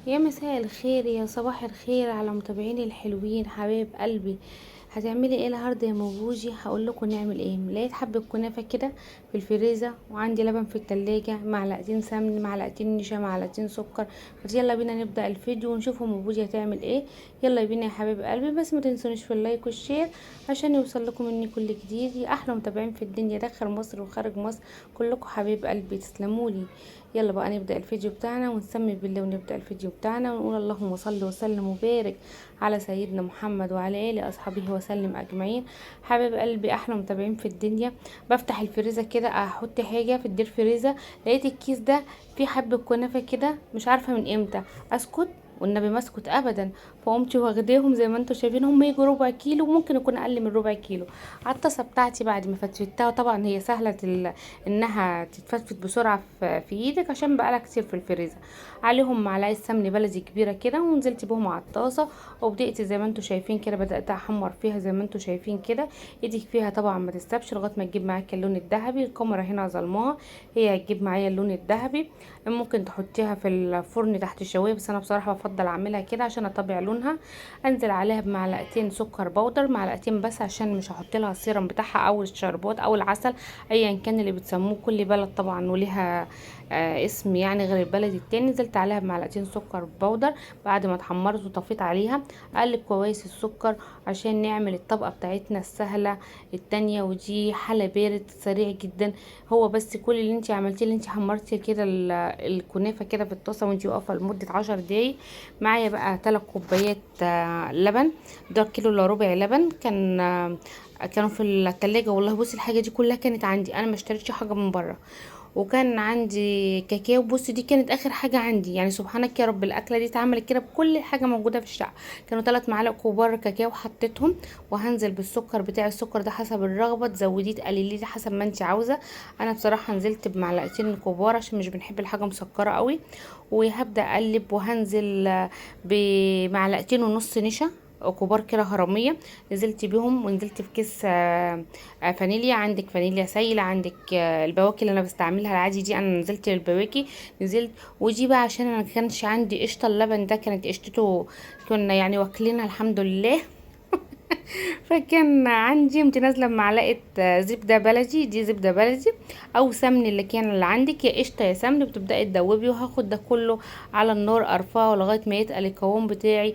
يا مساء الخير يا صباح الخير على متابعيني الحلوين حبايب قلبي. هتعملي ايه النهارده يا موجوجي؟ هقول لكم نعمل ايه. لقيت حبه كنافه كده في الفريزر، وعندي لبن في التلاجة، معلقتين سمن، معلقتين نشا، معلقتين سكر. بس يلا بينا نبدا الفيديو ونشوف موجوجي هتعمل ايه. يلا بينا يا حبايب قلبي، بس ما تنسونيش في اللايك والشير عشان يوصل لكم مني كل جديد. يا احلى متابعين في الدنيا داخل مصر وخارج مصر، كلكم حبايب قلبي تسلمولي. يلا بقى نبدأ الفيديو بتاعنا ونسمي بالله ونبدأ الفيديو بتاعنا ونقول اللهم صل وسلم وبارك على سيدنا محمد وعلى آله أصحابه وسلم أجمعين. حبيب قلبي أحلى متابعين في الدنيا. بفتح الفريزة كده أحط حاجة في الدير فريزة، لقيت الكيس ده فيه حبة كنافة كده، مش عارفة من امتى اسكت، والنبي ما اسكت ابدا. فقمت واخداهم زي ما انتم شايفين، هم يجوا ربع كيلو، ممكن يكون اقل من ربع كيلو. على الطاسه بتاعتي بعد ما فتفتها، طبعا هي سهله انها تتفتفت بسرعه في ايدك عشان بقالها كتير في الفريزر. عليهم معلقه سمن بلدي كبيره كده، ونزلت بهم على الطاسه، وبدأت زي ما انتم شايفين كده، بدأت احمر فيها زي ما انتم شايفين كده. ايدك فيها طبعا ما تستبش لغايه ما تجيب معاك اللون الذهبي. الكاميرا هنا ظلماها، هي هتجيب معايا اللون الذهبي. ممكن تحطيها في الفرن تحت الشوايه، بس انا بصراحه بفضل اعملها كده عشان اطبع لونها. انزل عليها بمعلقتين سكر بودر، معلقتين بس عشان مش هحط لها السيرم بتاعها او الشربات او العسل، ايا كان اللي بتسموه، كل بلد طبعا وليها اسم يعني غير البلد التاني. نزلت عليها بمعلقتين سكر بودر بعد ما اتحمرت وطفيت عليها. اقلب كويس السكر عشان نعمل الطبقه بتاعتنا السهله التانية، ودي حلا بارد سريع جدا. هو بس كل اللي انت عملتيه، اللي انت حمرتي كده الكنافه كده في الطاسه وانت واقفه لمده 10 دقايق. معايا بقى 3 كوبايات لبن. ده كيلو الا ربع لبن كانوا في التلاجة. والله بصي الحاجه دي كلها كانت عندي، انا ما اشتريتش حاجه من بره. وكان عندي كاكاو، بصي دي كانت اخر حاجه عندي، يعني سبحانك يا رب الاكله دي اتعملت كده بكل حاجه موجوده في الشقه. كانوا 3 معالق كبار كاكاو حطيتهم. وهنزل بالسكر بتاع السكر ده حسب الرغبه، تزوديه تقلليه دي حسب ما انت عاوزه. انا بصراحه نزلت بمعلقتين كبار عشان مش بنحب الحاجه مسكره قوي. وهبدا اقلب، وهنزل بمعلقتين ونص نشا كبار كده هرمية. نزلت بيهم، ونزلت في كيس فانيليا. عندك فانيليا سايلة، عندك البواكي اللي انا بستعملها العادي دي، انا نزلت البواكي. نزلت. ودي بقى عشان انا كانش عندي قشطة، اللبن ده كانت قشطته كنا يعني واكلينها الحمد لله. فكان عندي، قمت نازله بمعلقه زبده بلدي، دي زبده بلدي او سمن اللي كان اللي عندك، يا قشطه يا سمن، بتبداي تدوبي. وهاخد ده كله على النار ارفعه لغايه ما يتقل القوام بتاعي.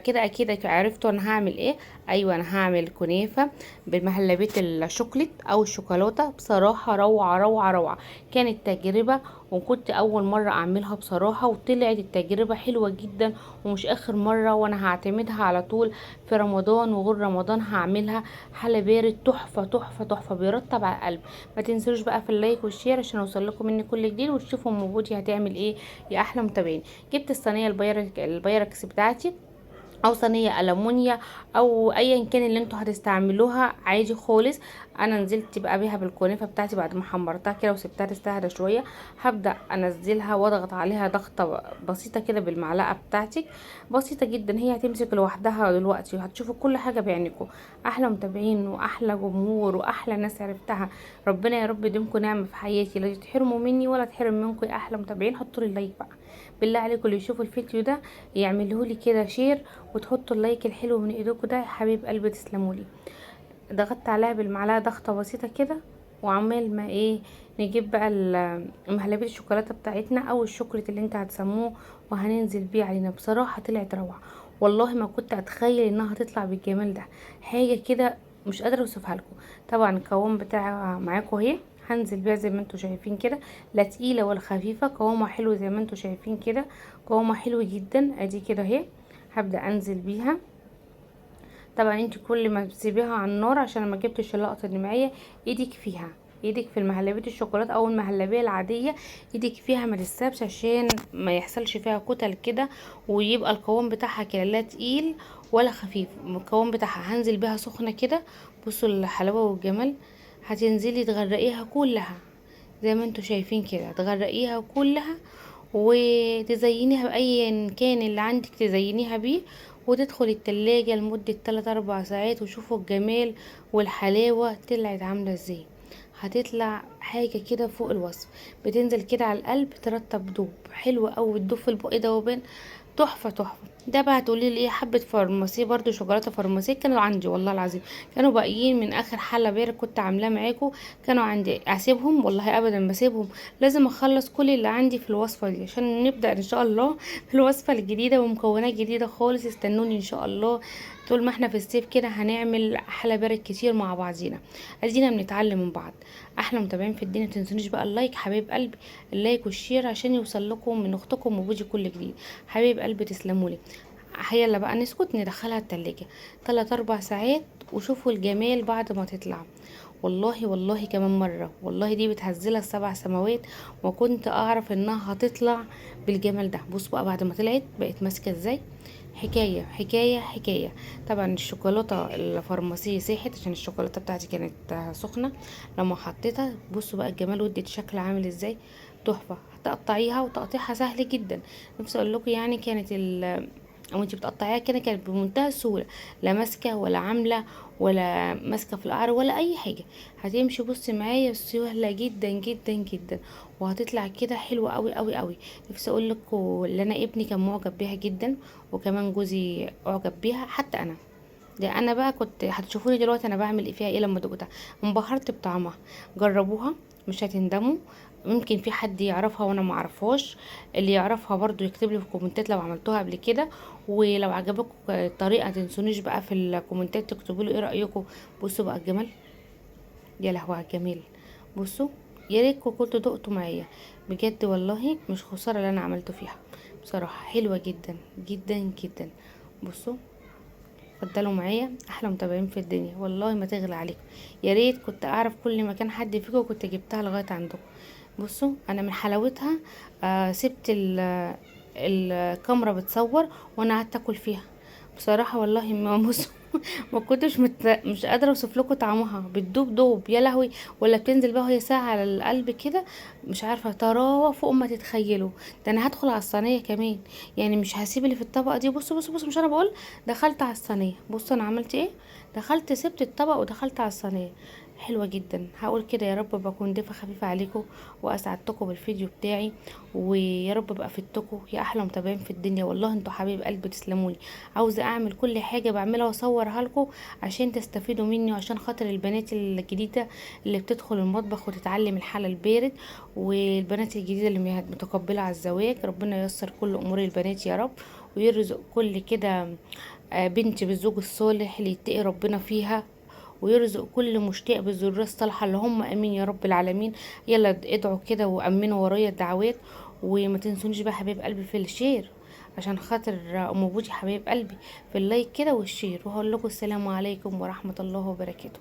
كده اكيد عرفتوا انا هعمل ايه. ايوه انا هعمل كنافه بمهلبيه الشوكليت او الشوكولاته. بصراحه روعه روعه روعه. كانت تجربه، وكنت اول مره اعملها بصراحه، وطلعت التجربه حلوه جدا، ومش اخر مره، وانا هعتمدها على طول في رمضان وغير رمضان هعملها. حلا بارد تحفه تحفه تحفه، بيرطب على القلب. ما تنسوش بقى في اللايك والشير عشان اوصل لكم مني كل جديد، وتشوفوا ام بودي هتعمل ايه يا احلى متابعين. جبت الصينيه البايركس بتاعتي، او صينيه المونيا، او ايا كان اللي انتوا هتستعملوها عادي خالص. انا نزلت بقى بيها بالكنافه بتاعتي بعد ما حمرتها كده وسبتها تستهدى شويه. هبدا انزلها واضغط عليها ضغطه بسيطه كده بالمعلقه بتاعتك، بسيطه جدا. هي هتمسك لوحدها دلوقتي، وهتشوفوا كل حاجه بعينكم. احلى متابعين واحلى جمهور واحلى ناس عرفتها. ربنا يا رب يديمكم نعمه في حياتي، لا تحرموا مني ولا تحرم منكم يا احلى متابعين. حطوا لي اللايك بقى بالله عليكم، اللي يشوفوا الفيديو ده يعملوا لي كده شير، وتحطوا اللايك الحلو من ايدكم ده يا حبيب قلبي تسلمولي. ضغطت عليها بالمعلقه ضغطه بسيطه كده. وعمال ما ايه، نجيب بقى مهلبيه الشوكولاته بتاعتنا او الشوكولات اللي انت هتسموه، وهننزل بيه علينا. بصراحه طلعت روعه، والله ما كنت اتخيل انها تطلع بالجمال ده. حاجه كده مش قادره اوصفها لكم. طبعا القوام بتاعها معاكم اهي. هنزل بيها زي ما انتوا شايفين كده، لا تقيله ولا خفيفه، قوامها حلو زي ما انتوا شايفين كده، قوامها حلو جدا. ادي كده اهي، هبدا انزل بيها. طبعا انت كل ما تسيبيها على النار، عشان ما جبتش اللقطه اللي معايا، ايدك فيها، ايدك في المهلبيه الشوكولاته او المهلبيه العاديه، ايدك فيها ما تسابش عشان ما يحصلش فيها كتل كده، ويبقى القوام بتاعها كده لا تقيل ولا خفيف. القوام بتاعها هنزل بيها سخنه كده. بصوا الحلاوه والجمال. هتنزلي تغرقيها كلها زي ما انتوا شايفين كده، تغرقيها كلها، وتزينيها بأي كان اللي عندك تزينيها بيه، وتدخل التلاجة لمدة 3 4 ساعات. وشوفوا الجمال والحلاوة طلعت عاملة ازاي. هتطلع حاجه كده فوق الوصف. بتنزل كده على القلب ترطب دوب حلوه قوي، تدوب في البق دوبان، تحفه تحفه. ده بقى هتقولي لي ايه؟ حبه فارماسي برضو، شوكولاته فارماسي كانوا عندي والله العظيم، كانوا باقيين من اخر حله بير كنت عاملاه معاكم، كانوا عندي. اسيبهم؟ والله ابدا ما اسيبهم، لازم اخلص كل اللي عندي في الوصفه دي عشان نبدا ان شاء الله في الوصفه الجديده ومكونات جديده خالص. استنوني ان شاء الله. طول ما احنا في الصيف كده هنعمل احلى بارد كتير مع بعضينا، ادينا بنتعلم من بعض. احلى متابعين في الدنيا، متنسونيش بقى اللايك حبايب قلبي، اللايك والشير عشان يوصل لكم من اختكم وبوجي كل جديد. حبايب قلبي تسلمولي. يلا بقى نسكت ندخلها التلاجة 3 4 ساعات، وشوفوا الجمال بعد ما تطلع. والله والله كمان مرة، والله دي بتهزلها ال7 سماوات، وكنت اعرف انها هتطلع بالجمال ده. بص بقى بعد ما طلعت بقت ماسكة ازاي، حكاية حكاية حكاية. طبعا الشوكولاتة الفارماسية ساحت عشان الشوكولاتة بتاعتي كانت سخنة. لما حطيتها بصوا بقى الجمال، ودت شكل عامل ازاي، تحفة. هتقطعيها وتقطيعها سهل جدا. نفسي اقول لكم يعني كانت او انتي بتقطعيها كده كانت بمنتهى السهوله، لا ماسكه ولا عامله ولا ماسكه في القعر ولا اي حاجه. هتمشي بصي معايا سهله جدا جدا جدا، وهتطلع كده حلوه قوي قوي قوي. نفسي اقول لكم اللي انا ابني كان معجب بيها جدا، وكمان جوزي اعجب بيها، حتى انا. ده انا بقى كنت هتشوفوني دلوقتي انا بعمل ايه فيها ايه لما دقتها. انبهرت بطعمها. جربوها مش هتندموا. ممكن في حد يعرفها وانا ما اعرفهاش، اللي يعرفها برضو يكتب لي في الكومنتات لو عملتوها قبل كده. ولو عجبكم الطريقه تنسونيش بقى في الكومنتات تكتبوا لي ايه رايكم. بصوا بقى الجمال، يا لهوي على الجمال. بصوا، يا ريتكم كنتوا دقتوا معايا بجد، والله مش خساره اللي انا عملته فيها. بصراحه حلوه جدا جدا جدا. بصوا، اتفضلوا معايا احلى متابعين في الدنيا، والله ما تغلى عليكم. يا ريت كنت اعرف كل مكان حد فيكم كنت جبتها لغايه عندكم. بصوا انا من حلاوتها سبت الكاميرا بتصور وانا قعدت اكل فيها. بصراحه والله ما بص ما كنتش مش قادره اوصف لكم طعمها، بتدوب دوب يا لهوي. ولا بتنزل بقى وهي ساعه على القلب كده، مش عارفه طراوه فوق ما تتخيلوا. ده انا هدخل على الصينيه كمان، يعني مش هسيب اللي في الطبق دي. بصوا مش انا بقول، دخلت على الصينيه. بصوا انا عملت ايه، دخلت سبت الطبق ودخلت على الصينيه. حلوه جدا. هقول كده يا رب بكون ضيفه خفيفه عليكم واسعدتكم بالفيديو بتاعي، ويا رب بقى فدتكم يا احلى متابعين في الدنيا. والله انتوا حبيب قلبي تسلموني. عاوزه اعمل كل حاجه بعملها واصورها لكم عشان تستفيدوا مني، وعشان خاطر البنات الجديده اللي بتدخل المطبخ وتتعلم الحلى البارد، والبنات الجديده اللي متقبله على الزواج. ربنا ييسر كل امور البنات يا رب، ويرزق كل كده بنت بالزوج الصالح اللي يتقي ربنا فيها، ويرزق كل مشتاق بالذريه الصالحه اللي هم امين يا رب العالمين. يلا ادعوا كده وامنوا ورايا الدعوات. وما تنسونيش بقى حبيب قلبي في الشير عشان خاطر ام بوجي حبيب قلبي، في اللايك كده والشير. وهقول لكم السلام عليكم ورحمه الله وبركاته.